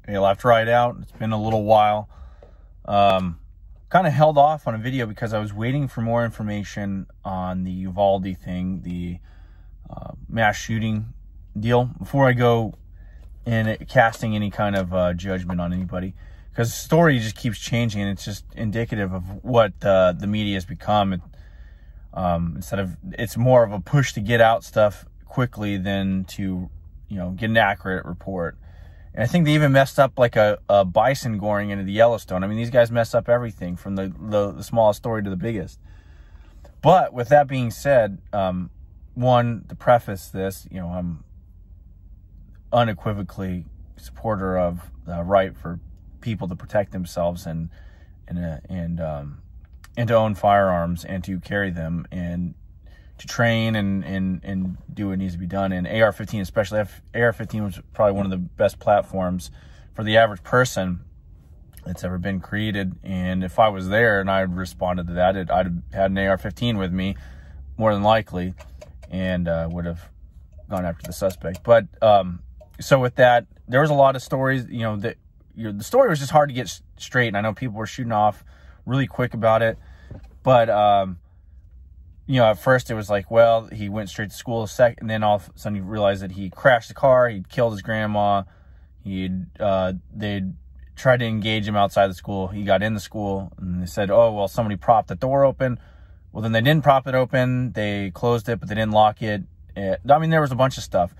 bail after ride out. It's been a little while. Kind of held off on a video because I was waiting for more information on the Uvalde thing, the mass shooting deal, before I go in casting any kind of judgment on anybody, because the story just keeps changing, and it's just indicative of what the media has become. It's more of a push to get out stuff quickly than to, get an accurate report. And I think they even messed up like a bison goring into the Yellowstone. I mean, these guys mess up everything from the smallest story to the biggest. But with that being said, one, to preface this, I'm unequivocally supporter of the right for people to protect themselves and to own firearms and to carry them and to train and do what needs to be done. And AR-15 especially, AR-15 was probably one of the best platforms for the average person that's ever been created. And if I was there and I had responded to that, I'd have had an AR-15 with me, more than likely, and would have gone after the suspect. But so with that, there was a lot of stories, that the story was just hard to get straight. And I know people were shooting off really quick about it. But, at first it was like, well, he went straight to school and then all of a sudden you realize that he crashed the car, he'd killed his grandma, they'd tried to engage him outside the school, he got in the school, and they said, oh, well, somebody propped the door open. Well, then they didn't prop it open, they closed it, but they didn't lock it. There was a bunch of stuff.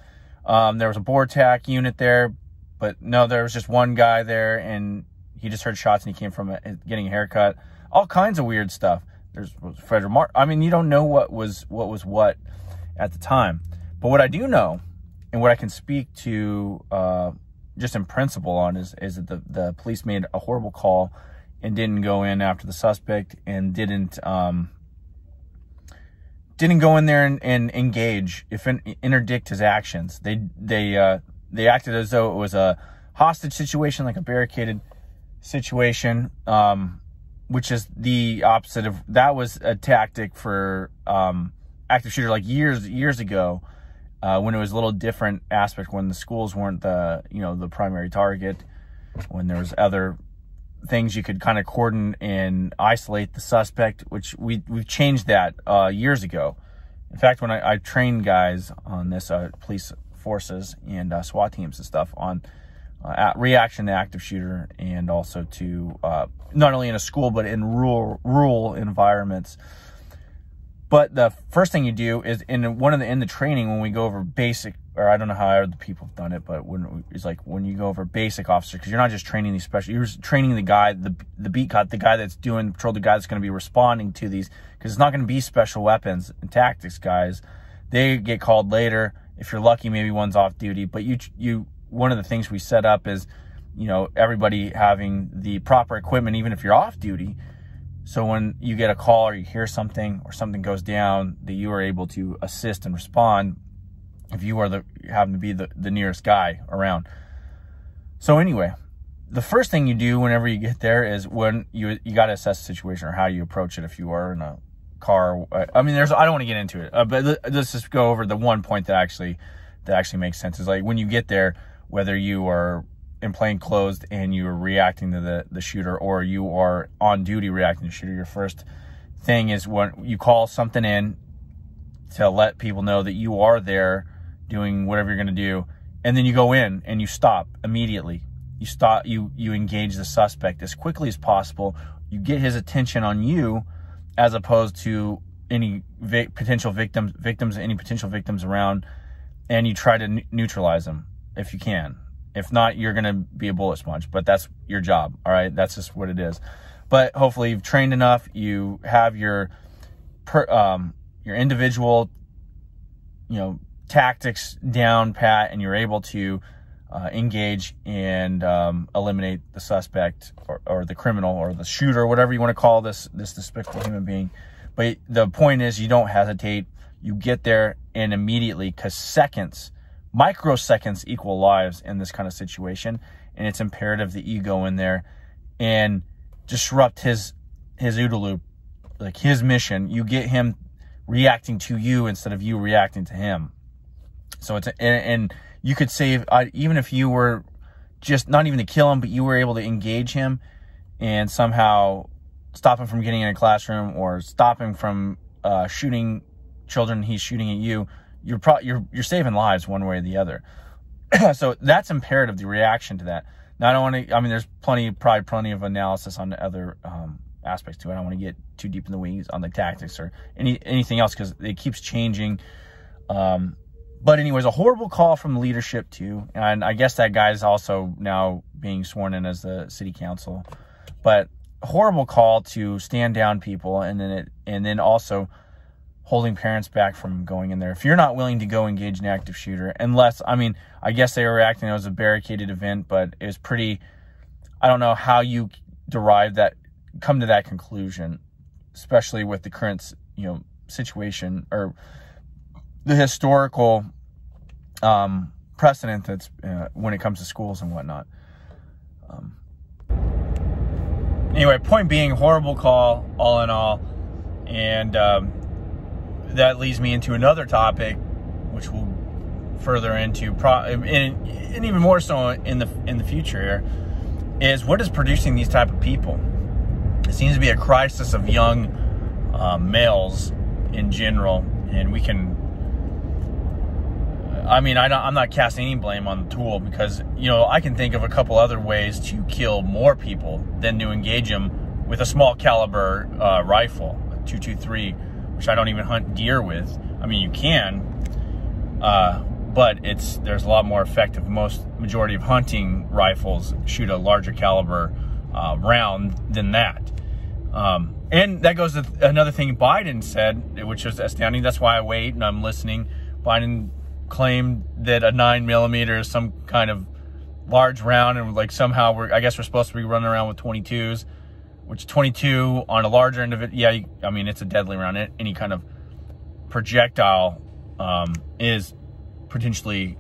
There was a board tack unit there, but no, there was just one guy there, and he just heard shots, and he came from getting a haircut. All kinds of weird stuff. There's Frederick Martin. I mean, you don't know what was what at the time. But what I do know, and what I can speak to just in principle on, is that the police made a horrible call and didn't go in after the suspect, and didn't go in there and engage, interdict his actions. They acted as though it was a hostage situation, like a barricaded situation, which is the opposite of, that was a tactic for active shooter like years ago, when it was a little different aspect, when the schools weren't the primary target, when there was other things you could kind of cordon and isolate the suspect, which we've changed that years ago. In fact, when I trained guys on this, police forces and SWAT teams and stuff, on reaction to active shooter, and also to not only in a school but in rural environments. But the first thing you do is in the training, when we go over basic, or I don't know how other people have done it, but when you go over basic officer, because you're not just training these special, you're training the guy, the beat cop, the guy that's doing the patrol, the guy that's going to be responding to these, because it's not going to be special weapons and tactics guys. They get called later. If you're lucky, maybe one's off duty. But one of the things we set up is, everybody having the proper equipment, even if you're off duty. So when you get a call or you hear something or something goes down, that you are able to assist and respond if you happen to be the nearest guy around. So anyway, the first thing you do whenever you get there is when you got to assess the situation, or how you approach it if you are in a car. I mean, I don't want to get into it, but let's just go over the one point that actually makes sense. Is like, when you get there, whether you are in plain clothes and you are reacting to the shooter, or you are on duty reacting to the shooter, your first thing is when you call something in to let people know that you are there doing whatever you're going to do, and then you go in and you stop immediately. You engage the suspect as quickly as possible. You get his attention on you, as opposed to any potential victims around, and you try to neutralize them if you can. If not, you're going to be a bullet sponge, but that's your job. All right. That's just what it is. But hopefully you've trained enough. You have your individual, tactics down pat, and you're able to engage and eliminate the suspect or the criminal or the shooter, whatever you want to call this despicable human being. But the point is, you don't hesitate. You get there, and immediately, because microseconds equal lives in this kind of situation, and it's imperative that you go in there and disrupt his OODA loop, like his mission. You get him reacting to you instead of you reacting to him. So and you could save, even if you were just not even to kill him, but you were able to engage him and somehow stop him from getting in a classroom or stop him from shooting children he's shooting at you, you're saving lives one way or the other. So that's imperative, the reaction to that. Now, I don't want to, I mean, there's probably plenty of analysis on the other aspects to it. I don't want to get too deep in the weeds on the tactics or anything else, because it keeps changing. But anyways, a horrible call from leadership too. And I guess that guy's also now being sworn in as the city council. But a horrible call to stand down people, and then also holding parents back from going in there. If you're not willing to go engage an active shooter, unless, I mean, I guess they were reacting, it was a barricaded event, but it was pretty, I don't know how you come to that conclusion, especially with the current, situation or the historical precedent that's when it comes to schools and whatnot. Anyway, point being, horrible call all in all. And that leads me into another topic, which we'll further into, and even more so in the future here, is what is producing these type of people. It seems to be a crisis of young males in general, and we can, I mean, I'm not casting any blame on the tool, because, I can think of a couple other ways to kill more people than to engage them with a small caliber rifle, a .223, which I don't even hunt deer with. I mean, you can, but there's a lot more effective. Majority of hunting rifles shoot a larger caliber round than that. And that goes to another thing Biden said, which was astounding. That's why I wait and I'm listening. Biden claimed that a 9mm is some kind of large round, and like somehow I guess we're supposed to be running around with 22s, which 22 on a larger end of it, yeah, I mean, it's a deadly round. Any kind of projectile is potentially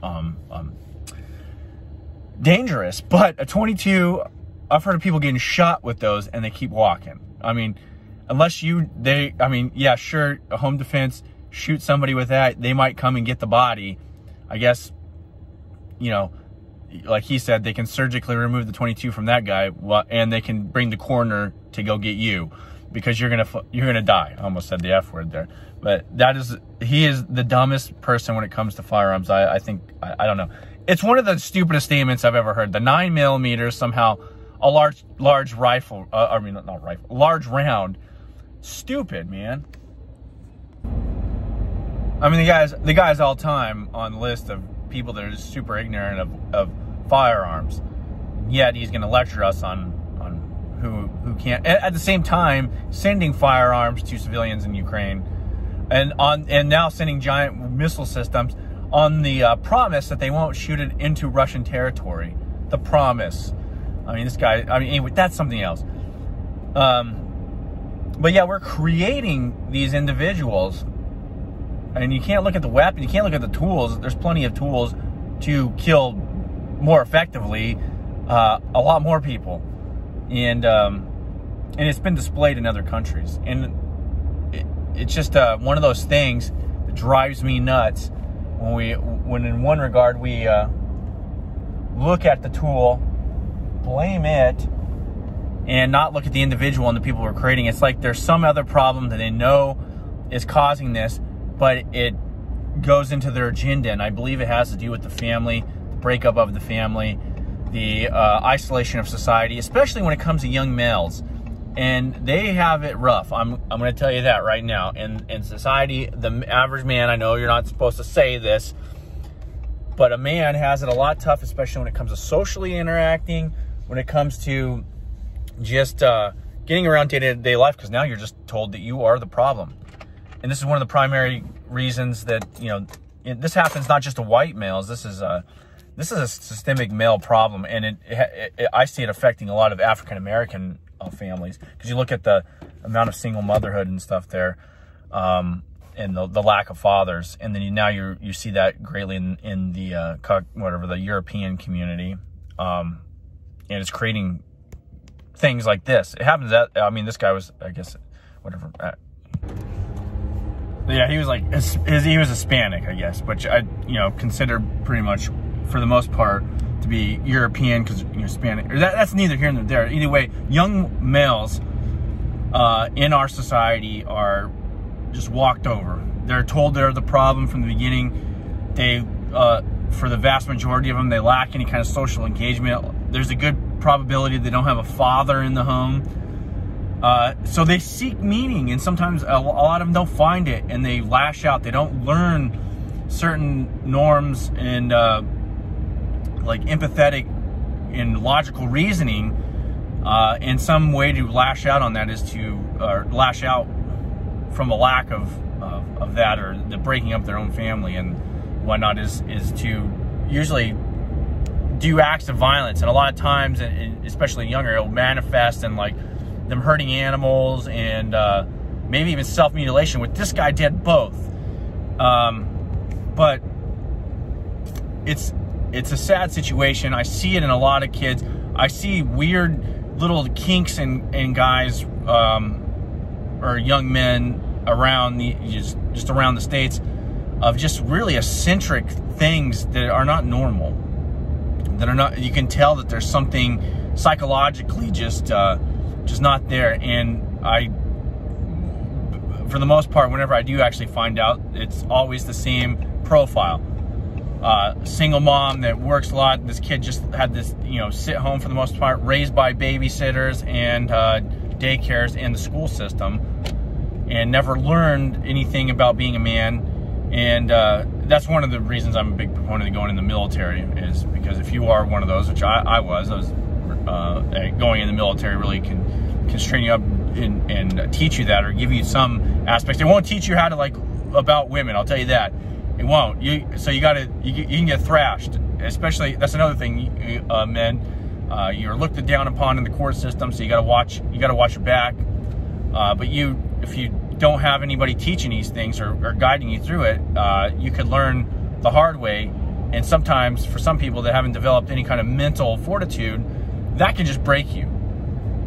dangerous, but a 22, I've heard of people getting shot with those and they keep walking. I mean, yeah, sure, a home defense, shoot somebody with that, they might come and get the body. I guess, like he said, they can surgically remove the 22 from that guy, and they can bring the coroner to go get you, because you're gonna die. I almost said the F word there, but he is the dumbest person when it comes to firearms. I think, I don't know. It's one of the stupidest statements I've ever heard. The 9mm somehow a large rifle. Large round. Stupid, man. I mean, the guy's all time on the list of people that are just super ignorant of firearms. Yet he's going to lecture us on who can't. At the same time, sending firearms to civilians in Ukraine, and now sending giant missile systems on the promise that they won't shoot it into Russian territory. The promise. I mean, this guy. I mean, anyway, that's something else. But yeah, we're creating these individuals. And you can't look at the weapon, you can't look at the tools. There's plenty of tools to kill more effectively a lot more people. And it's been displayed in other countries. And it's just one of those things that drives me nuts when in one regard we look at the tool, blame it, and not look at the individual and the people who are creating it. It's like there's some other problem that they know is causing this, but it goes into their agenda, and I believe it has to do with the family, the breakup of the family, the isolation of society, especially when it comes to young males. And they have it rough. I'm going to tell you that right now. In society, the average man, I know you're not supposed to say this, but a man has it a lot tough, especially when it comes to socially interacting, when it comes to just getting around day-to-day life, because now you're just told that you are the problem. And this is one of the primary reasons that, this happens not just to white males. This is a systemic male problem, and I see it affecting a lot of African-American families, because you look at the amount of single motherhood and stuff there, and the lack of fathers, and then you see that greatly in the European community, and it's creating things like this. It happens this guy was, I guess, whatever. Yeah, he was he was Hispanic, I guess, which I, consider pretty much, for the most part, to be European because you're Hispanic. That's neither here nor there. Either way, young males in our society are just walked over. They're told they're the problem from the beginning. They, for the vast majority of them, they lack any kind of social engagement. There's a good probability they don't have a father in the home. So they seek meaning, and sometimes a lot of them don't find it, and they lash out. They don't learn certain norms and like empathetic and logical reasoning, and some way to lash out on that is to lash out from a lack of that, or the breaking up their own family and whatnot, is to usually do acts of violence. And a lot of times, and especially younger, it'll manifest in like them hurting animals and maybe even self-mutilation, which this guy did both. But it's a sad situation. I see it in a lot of kids. I see weird little kinks in guys or young men around the just around the States, of just really eccentric things that are not normal, that are not, you can tell that there's something psychologically just not there. And I, for the most part, whenever I do actually find out, it's always the same profile. Single mom that works a lot. This kid just had this, sit home for the most part, raised by babysitters and daycares and the school system, and never learned anything about being a man. And that's one of the reasons I'm a big proponent of going in the military, is because if you are one of those, which I was going in the military really can train you up and teach you that, or give you some aspects. It won't teach you how to about women, I'll tell you that. It won't. So you can get thrashed. Especially, that's another thing, men. You're looked down upon in the court system, so you gotta watch your back. But if you don't have anybody teaching these things or guiding you through it, you could learn the hard way. And sometimes, for some people that haven't developed any kind of mental fortitude, that can just break you.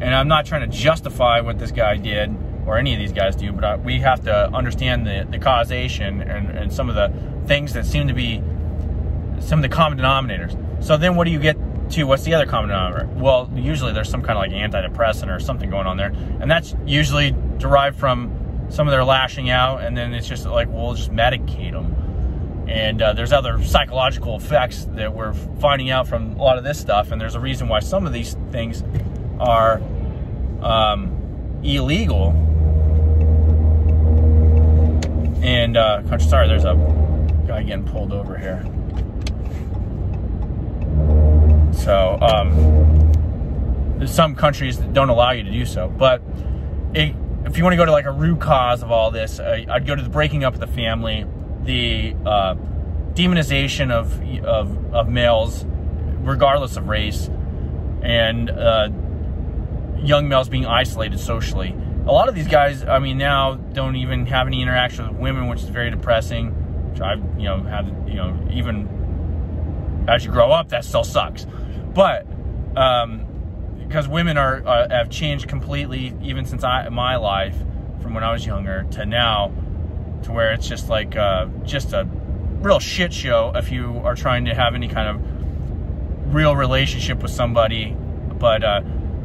And I'm not trying to justify what this guy did, or any of these guys do, but we have to understand the causation and some of the things that seem to be some of the common denominators. So then what do you get to? What's the other common denominator? Well, usually there's some kind of antidepressant or something going on there, and that's usually derived from some of their lashing out, and then it's just we'll just medicate them. And there's other psychological effects that we're finding out from a lot of this stuff, and there's a reason why some of these things are illegal. And sorry, there's a guy getting pulled over here. So there's some countries that don't allow you to do so. But if you want to go to a root cause of all this, I'd go to the breaking up of the family, the demonization of males, regardless of race, and young males being isolated socially. A lot of these guys, now don't even have any interaction with women, which is very depressing. Which I've, had, even as you grow up, that still sucks. But because women have changed completely, even since my life, from when I was younger to now, to where it's just just a real shit show if you are trying to have any kind of real relationship with somebody. But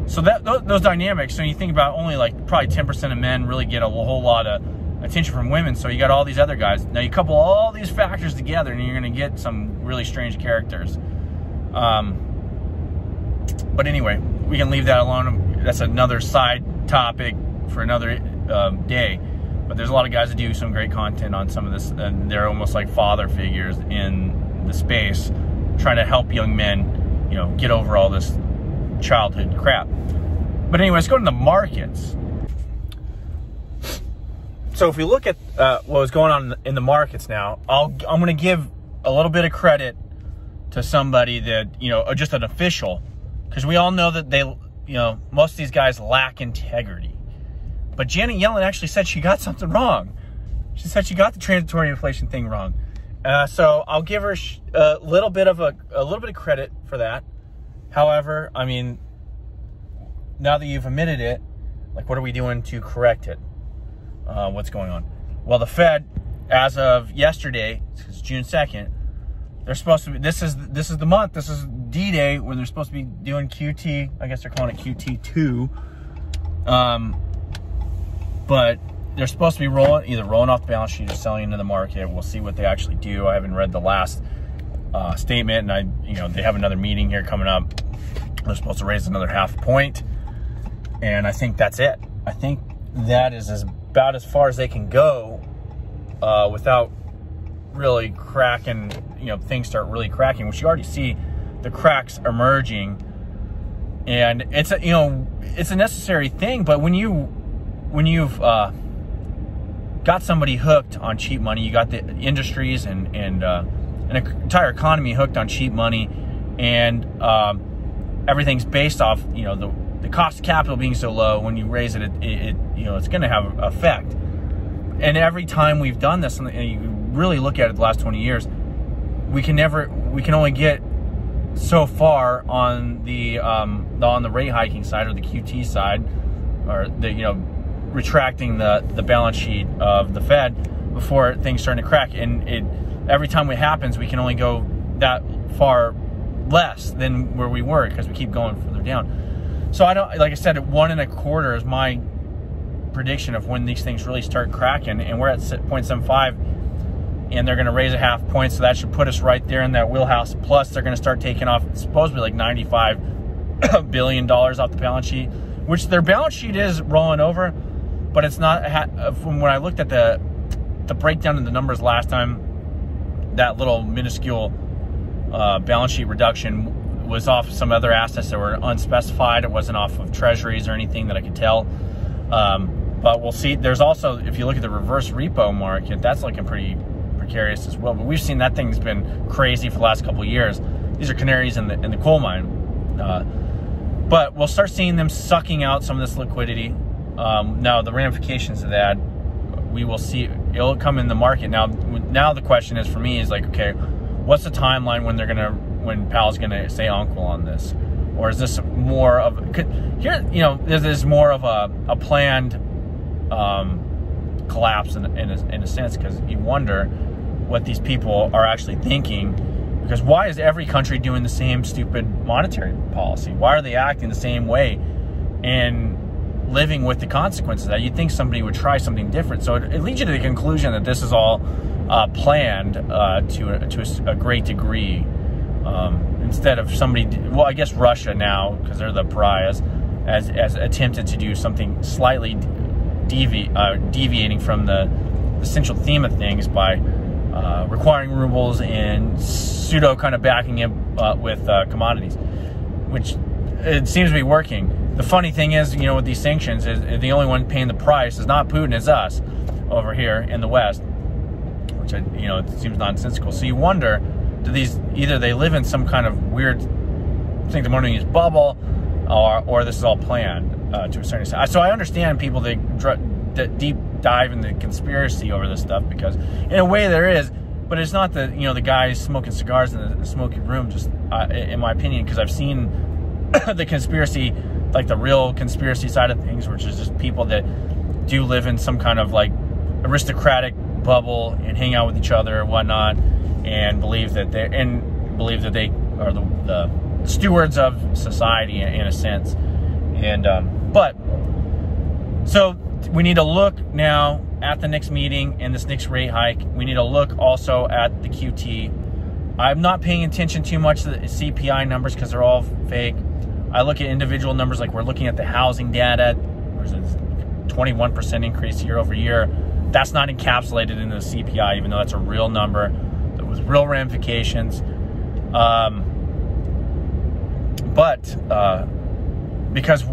so those dynamics. So you think about only probably 10% of men really get a whole lot of attention from women. So you got all these other guys. Now you couple all these factors together, and you're going to get some really strange characters. But anyway, we can leave that alone. That's another side topic for another day. But there's a lot of guys that do some great content on some of this, and they're almost like father figures in the space, trying to help young men, get over all this childhood crap. But anyway, let's go to the markets. So if we look at what was going on in the markets now, I'm going to give a little bit of credit to somebody that, just an official, because we all know that they, most of these guys lack integrity. But Janet Yellen actually said she got something wrong. She said she got the transitory inflation thing wrong. So I'll give her a little bit of credit for that. However, now that you've admitted it, what are we doing to correct it? What's going on? Well, the Fed, as of yesterday, it's June 2nd, they're supposed to be, this is the month, this is D-Day when they're supposed to be doing QT, I guess they're calling it QT2. But they're supposed to be rolling off the balance sheet or selling into the market. We'll see what they actually do. I haven't read the last statement, and they have another meeting here coming up. They're supposed to raise another 0.5 point, and I think that's it. I think that is about as far as they can go without really cracking, things start really cracking, which you already see the cracks emerging. And it's a necessary thing, but when you've got somebody hooked on cheap money, you got the industries and an entire economy hooked on cheap money, and everything's based off the cost of capital being so low. When you raise it, it's going to have an effect. And every time we've done this, and you really look at it the last 20 years, we can only get so far on the rate hiking side or the QT side, or the retracting the balance sheet of the Fed before things start to crack. And every time it happens, we can only go that far less than where we were because we keep going further down. So like I said, 1.25 is my prediction of when these things really start cracking, and we're at 0.75, and they're going to raise a 0.5 point, so that should put us right there in that wheelhouse. Plus they're going to start taking off supposedly like $95 billion off the balance sheet, which their balance sheet is rolling over, but it's not. From when I looked at the breakdown of the numbers last time, that little minuscule balance sheet reduction was off some other assets that were unspecified. It wasn't off of treasuries or anything that I could tell. But we'll see. There's also, if you look at the reverse repo market, that's looking pretty precarious as well. But we've seen that thing's been crazy for the last couple of years. These are canaries in the coal mine. But we'll start seeing them sucking out some of this liquidity. Now, the ramifications of that, we will see. It'll come in the market. Now the question is for me is like, okay, what's the timeline when Powell's gonna say uncle on this? Or is this more of this is more of a planned collapse in a sense, because you wonder what these people are actually thinking. Because why is every country doing the same stupid monetary policy? Why are they acting the same way and living with the consequences of that? You'd think somebody would try something different. So it leads you to the conclusion that this is all planned to a great degree. Instead of somebody, well, I guess Russia now, because they're the pariahs, as attempted to do something slightly deviating from the central theme of things by requiring rubles and pseudo kind of backing it with commodities, which it seems to be working. The funny thing is, with these sanctions, is the only one paying the price is not Putin, it's us over here in the West, which it seems nonsensical. So you wonder, do these, either they live in some kind of weird sanctimonious bubble, or this is all planned to a certain extent. So I understand people that deep dive into conspiracy over this stuff, because in a way there is, but it's not the guys smoking cigars in the smoky room, just in my opinion, because I've seen the conspiracy, like the real conspiracy side of things, which is just people that do live in some kind of like aristocratic bubble and hang out with each other and whatnot, and believe that they are the stewards of society in a sense. And but so we need to look now at the next meeting and this next rate hike. We need to look also at the QT. I'm not paying attention too much to the CPI numbers because they're all fake. I look at individual numbers, like we're looking at the housing data. There's a 21% increase year over year. That's not encapsulated in the CPI, even though that's a real number with real ramifications. Because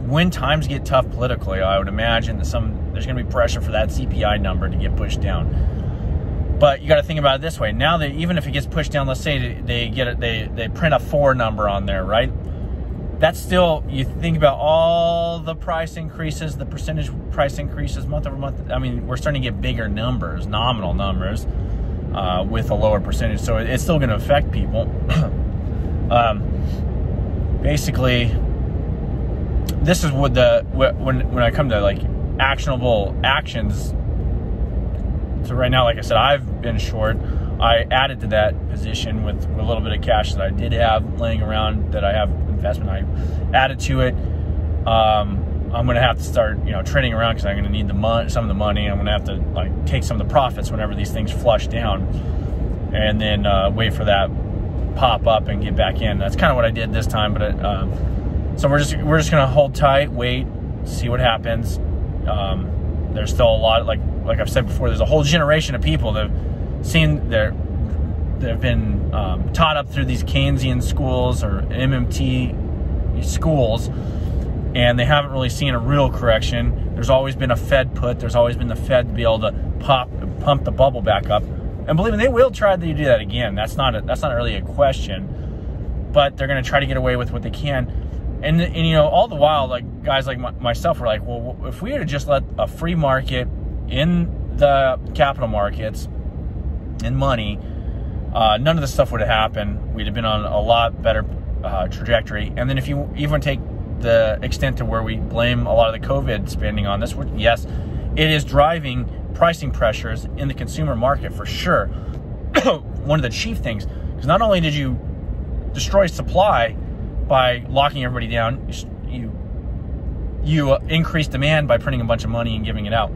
when times get tough politically, I would imagine that there's going to be pressure for that CPI number to get pushed down. But you got to think about it this way: now that even if it gets pushed down, let's say they print a 4 number on there, right? That's still, you think about all the price increases, the percentage price increases month over month. I mean, we're starting to get bigger numbers, nominal numbers, with a lower percentage. So it's still going to affect people. Basically, this is what when I come to like actionable actions. So right now, like I said, I've been short. I added to that position with a little bit of cash that I did have laying around that I have investment. I added to it. I'm going to have to start, trading around because I'm going to need some of the money. I'm going to have to like take some of the profits whenever these things flush down, and then wait for that pop up and get back in. That's kind of what I did this time. But so we're just going to hold tight, wait, see what happens. There's still a lot, like I've said before, there's a whole generation of people that have been taught up through these Keynesian schools or MMT schools, and they haven't really seen a real correction. There's always been a Fed put. There's always been the Fed to be able to pump the bubble back up. And believe me, they will try to do that again. That's not really a question. But they're going to try to get away with what they can. And all the while, like guys like myself were like, well, if we had just let a free market in the capital markets and money, none of this stuff would have happened. We'd have been on a lot better trajectory. And then if you even take the extent to where we blame a lot of the COVID spending on this, yes, it is driving pricing pressures in the consumer market for sure. One of the chief things, because not only did you destroy supply by locking everybody down, you increase demand by printing a bunch of money and giving it out.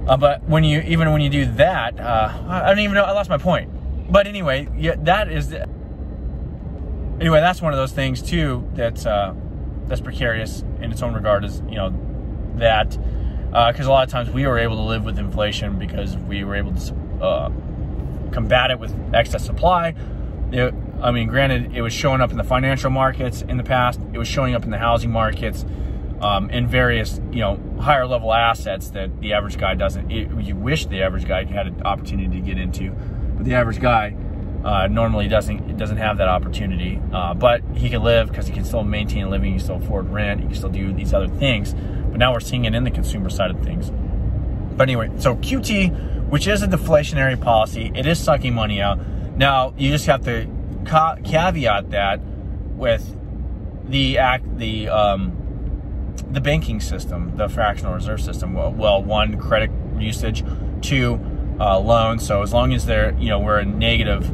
But when you do that, I don't even know. I lost my point. But anyway, yeah, that's one of those things too that's precarious in its own regard. Is that because a lot of times we were able to live with inflation because we were able to combat it with excess supply. Granted, it was showing up in the financial markets in the past. It was showing up in the housing markets, in various, higher level assets that the average guy doesn't. You wish the average guy had an opportunity to get into, but the average guy normally doesn't have that opportunity. But he can live because he can still maintain a living. He can still afford rent. He can still do these other things. But now we're seeing it in the consumer side of things. But anyway, so QT, which is a deflationary policy, it is sucking money out. Now you just have to caveat that with the banking system, the fractional reserve system. Well, one, credit usage, two, loans. So as long as we're in negative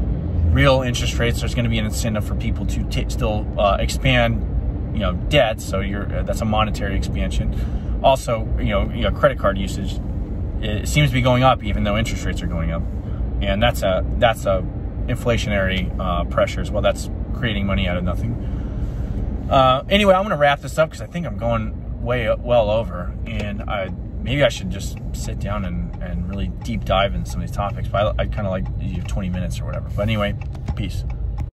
real interest rates, there's going to be an incentive for people to still expand, debt. So that's a monetary expansion. Also, credit card usage, it seems to be going up even though interest rates are going up, and that's a inflationary pressure as well. That's creating money out of nothing. Anyway, I'm going to wrap this up because I think I'm going well over, and maybe I should just sit down and really deep dive into some of these topics. But I kind of like 20 minutes or whatever. But anyway, peace.